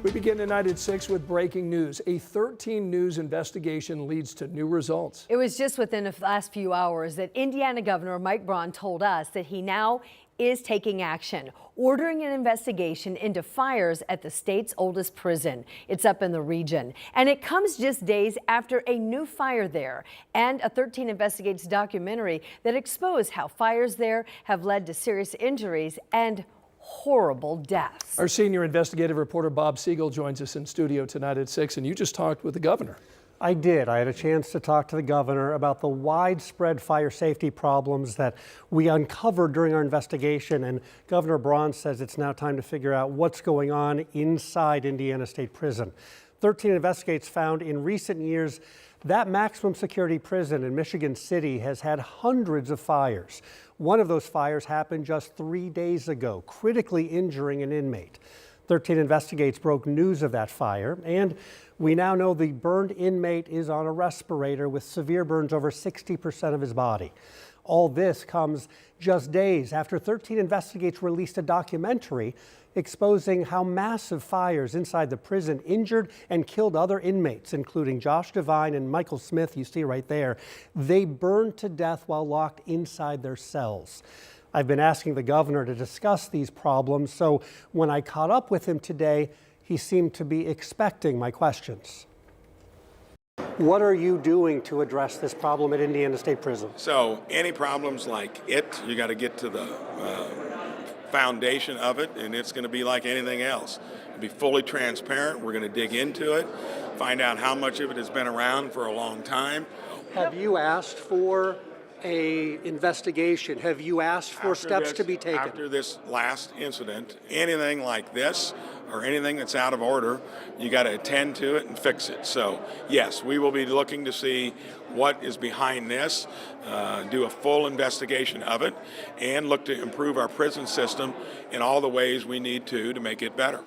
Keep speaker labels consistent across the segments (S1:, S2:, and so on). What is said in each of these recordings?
S1: We begin tonight at 6 with breaking news. A 13 News investigation leads to new results.
S2: It was just within the last few hours that Indiana Governor Mike Braun told us that he now is taking action, ordering an investigation into fires at the state's oldest prison. It's up in the region, and it comes just days after a new fire there and a 13 Investigates documentary that exposed how fires there have led to serious injuries and horrible deaths.
S1: Our senior investigative reporter Bob Siegel joins us in studio tonight at 6, and you just talked with the governor.
S3: I did. I had a chance to talk to the governor about the widespread fire safety problems that we uncovered during our investigation, and Governor Braun says it's now time to figure out what's going on inside Indiana State Prison. 13 Investigates found in recent years that maximum security prison in Michigan City has had hundreds of fires. One of those fires happened just 3 days ago, critically injuring an inmate. 13 Investigates broke news of that fire, and we now know the burned inmate is on a respirator with severe burns over 60% of his body. All this comes just days after 13 Investigates released a documentary exposing how massive fires inside the prison injured and killed other inmates, including Josh Devine and Michael Smith, you see right there. They burned to death while locked inside their cells. I've been asking the governor to discuss these problems, so when I caught up with him today, he seemed to be expecting my questions. What are you doing to address this problem at Indiana State Prison?
S4: So any problems like it, you got to get to the foundation of it, and it's going to be like anything else. It'll be fully transparent. We're going to dig into it, find out how much of it has been around for a long time.
S3: Have you asked for an investigation? Have you asked for steps to be taken?
S4: After this last incident, anything like this or anything that's out of order, you got to attend to it and fix it. So yes, we will be looking to see what is behind this, do a full investigation of it, and look to improve our prison system in all the ways we need to make it better.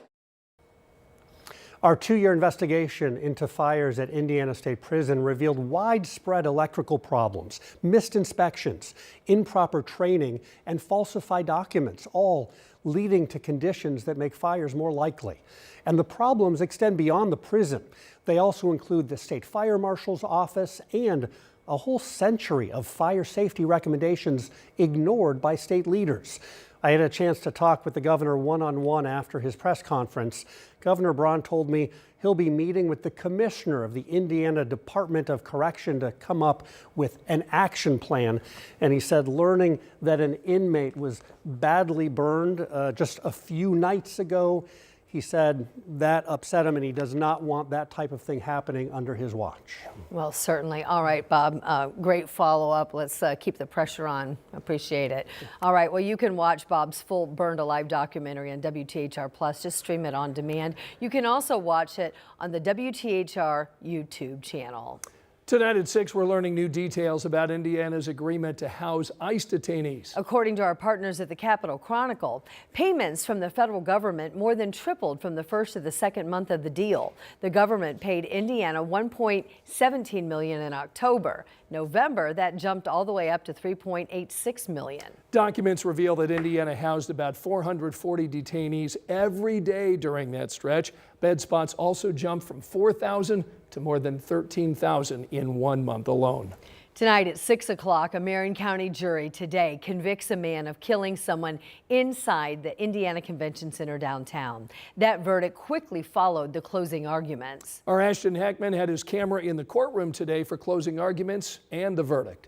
S3: Our 2-year investigation into fires at Indiana State Prison revealed widespread electrical problems, missed inspections, improper training, and falsified documents, all leading to conditions that make fires more likely. And the problems extend beyond the prison. They also include the state fire marshal's office and a whole century of fire safety recommendations ignored by state leaders. I had a chance to talk with the governor one-on-one after his press conference. Governor Braun told me he'll be meeting with the commissioner of the Indiana Department of Correction to come up with an action plan. And he said learning that an inmate was badly burned just a few nights ago, he said that upset him, and he does not want that type of thing happening under his watch.
S2: Well, certainly. All right, Bob, great follow-up. Let's keep the pressure on. Appreciate it. All right, well, you can watch Bob's full Burned Alive documentary on WTHR Plus. Just stream it on demand. You can also watch it on the WTHR YouTube channel.
S1: Tonight at 6, we're learning new details about Indiana's agreement to house ICE detainees.
S2: According to our partners at the Capitol Chronicle, payments from the federal government more than tripled from the first to the second month of the deal. The government paid Indiana $1.17 million in October. November, that jumped all the way up to $3.86 million.
S1: Documents reveal that Indiana housed about 440 detainees every day during that stretch. Bed spots also jumped from 4,000 to more than 13,000 in 1 month alone.
S2: Tonight at 6 o'clock, a Marion County jury today convicts a man of killing someone inside the Indiana Convention Center downtown. That verdict quickly followed the closing arguments.
S1: Our Ashton Heckman had his camera in the courtroom today for closing arguments and the verdict.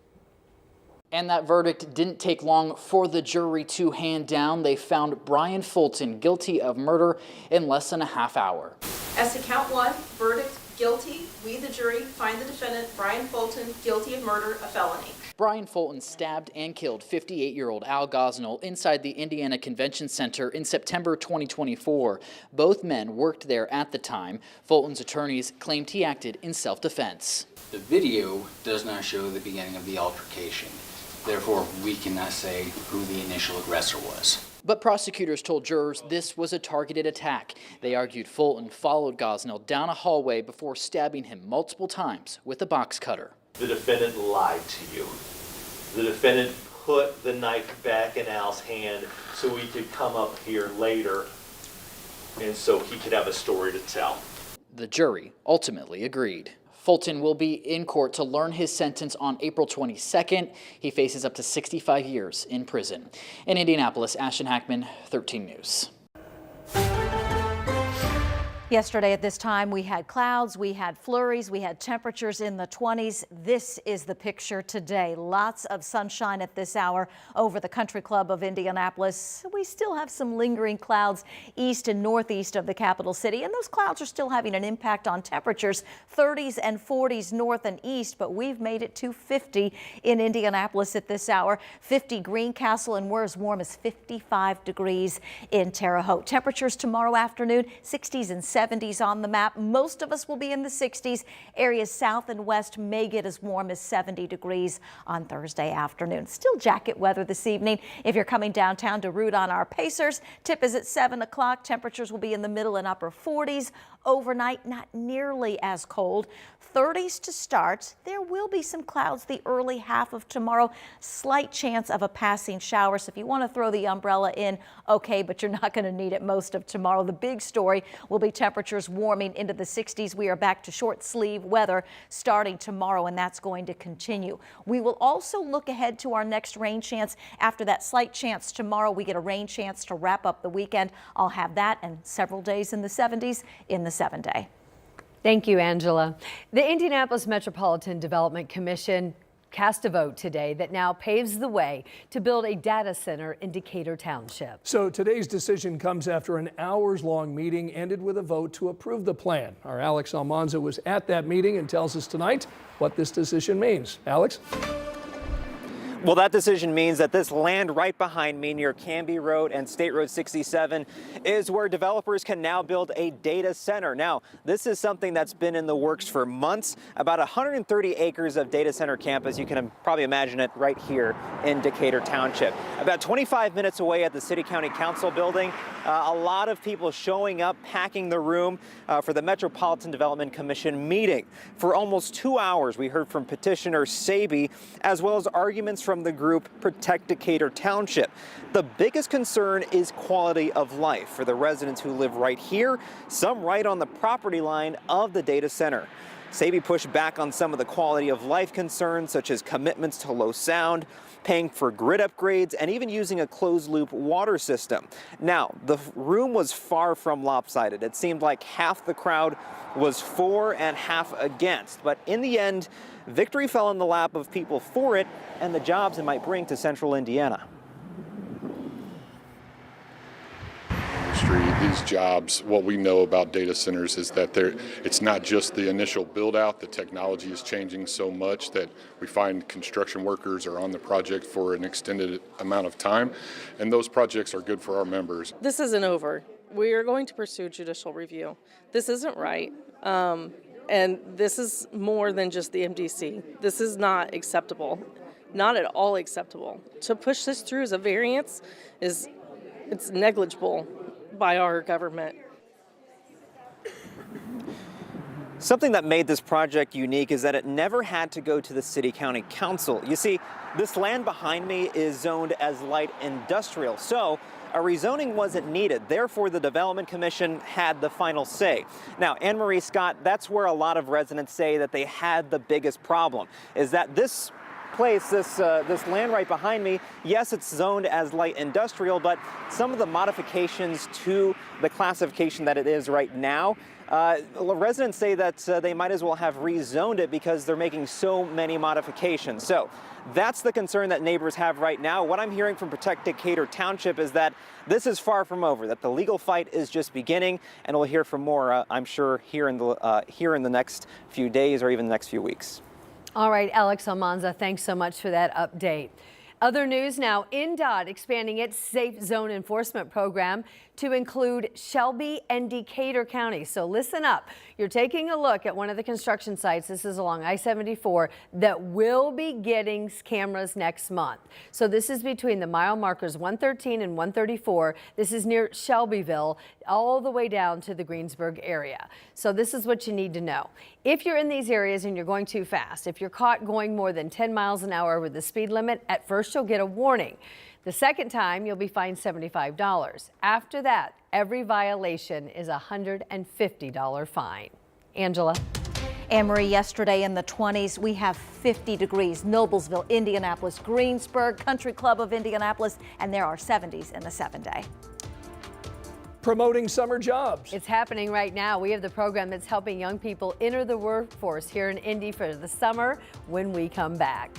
S5: And that verdict didn't take long for the jury to hand down. They found Brian Fulton guilty of murder in less than a half hour.
S6: As to count 1, verdict guilty. We, the jury, find the defendant, Brian Fulton, guilty of murder, a felony.
S5: Brian Fulton stabbed and killed 58-year-old Al Gosnell inside the Indiana Convention Center in September 2024. Both men worked there at the time. Fulton's attorneys claimed he acted in self-defense.
S7: The video does not show the beginning of the altercation. Therefore, we cannot say who the initial aggressor was.
S5: But prosecutors told jurors this was a targeted attack. They argued Fulton followed Gosnell down a hallway before stabbing him multiple times with a box cutter.
S8: The defendant lied to you. The defendant put the knife back in Al's hand so he could come up here later and so he could have a story to tell.
S5: The jury ultimately agreed. Fulton will be in court to learn his sentence on April 22nd. He faces up to 65 years in prison. In Indianapolis, Ashton Hackman, 13 News.
S9: Yesterday at this time, we had clouds, we had flurries, we had temperatures in the 20s. This is the picture today. Lots of sunshine at this hour over the Country Club of Indianapolis. We still have some lingering clouds east and northeast of the capital city, and those clouds are still having an impact on temperatures, 30s and 40s north and east, but we've made it to 50 in Indianapolis at this hour. 50 Greencastle, and we're as warm as 55 degrees in Terre Haute. Temperatures tomorrow afternoon, 60s and 70s on the map. Most of us will be in the 60s. Areas south and west may get as warm as 70 degrees on Thursday afternoon. Still jacket weather this evening. If you're coming downtown to root on our Pacers, tip is at 7 o'clock. Temperatures will be in the middle and upper 40s. Overnight, not nearly as cold. 30s to start. There will be some clouds the early half of tomorrow. Slight chance of a passing shower. So if you want to throw the umbrella in, okay, but you're not going to need it most of tomorrow. The big story will be temperatures warming into the 60s. We are back to short sleeve weather starting tomorrow, and that's going to continue. We will also look ahead to our next rain chance. After that slight chance tomorrow, we get a rain chance to wrap up the weekend. I'll have that and several days in the 70s in the 7-day.
S2: Thank you, Angela. The Indianapolis Metropolitan Development Commission cast a vote today that now paves the way to build a data center in Decatur Township.
S1: So today's decision comes after an hours-long meeting ended with a vote to approve the plan. Our Alex Almanza was at that meeting and tells us tonight what this decision means. Alex?
S10: Well, that decision means that this land right behind me near Canby Road and State Road 67 is where developers can now build a data center. Now, this is something that's been in the works for months. About 130 acres of data center campus. You can probably imagine it right here in Decatur Township. About 25 minutes away at the City County Council building, a lot of people showing up, packing the room for the Metropolitan Development Commission meeting. For almost 2 hours, we heard from petitioner Saby, as well as arguments from the group Protect Decatur Township. The biggest concern is quality of life for the residents who live right here, some right on the property line of the data center. Saby pushed back on some of the quality of life concerns, such as commitments to low sound, paying for grid upgrades, and even using a closed-loop water system. Now, the room was far from lopsided. It seemed like half the crowd was for and half against. But in the end, victory fell in the lap of people for it and the jobs it might bring to central Indiana.
S11: These jobs, what we know about data centers is that it's not just the initial build out. The technology is changing so much that we find construction workers are on the project for an extended amount of time, and those projects are good for our members.
S12: This isn't over. We are going to pursue judicial review. This isn't right, and this is more than just the MDC. This is not acceptable, not at all acceptable. To push this through as a variance it's negligible by our government.
S10: Something that made this project unique is that it never had to go to the City County Council. You see, this land behind me is zoned as light industrial, so a rezoning wasn't needed. Therefore, the Development Commission had the final say. Now, Anne Marie Scott, that's where a lot of residents say that they had the biggest problem, is that this place, this land right behind me, yes, it's zoned as light industrial, but some of the modifications to the classification that it is right now, residents say that they might as well have rezoned it because they're making so many modifications. So that's the concern that neighbors have right now. What I'm hearing from Protect Decatur Township is that this is far from over, that the legal fight is just beginning, and we'll hear from more, I'm sure, here in the next few days or even the next few weeks.
S2: All right, Alex Almanza, thanks so much for that update. Other news now, INDOT expanding its safe zone enforcement program to include Shelby and Decatur counties. So listen up. You're taking a look at one of the construction sites. This is along I-74 that will be getting cameras next month. So this is between the mile markers 113 and 134. This is near Shelbyville, all the way down to the Greensburg area. So this is what you need to know. If you're in these areas and you're going too fast, if you're caught going more than 10 miles an hour over the speed limit, at first you'll get a warning. The second time, you'll be fined $75. After that, every violation is a $150 fine. Angela.
S9: Anne-Marie, yesterday in the 20s, we have 50 degrees. Noblesville, Indianapolis, Greensburg, Country Club of Indianapolis, and there are 70s in the 7-day.
S1: Promoting summer jobs.
S2: It's happening right now. We have the program that's helping young people enter the workforce here in Indy for the summer when we come back.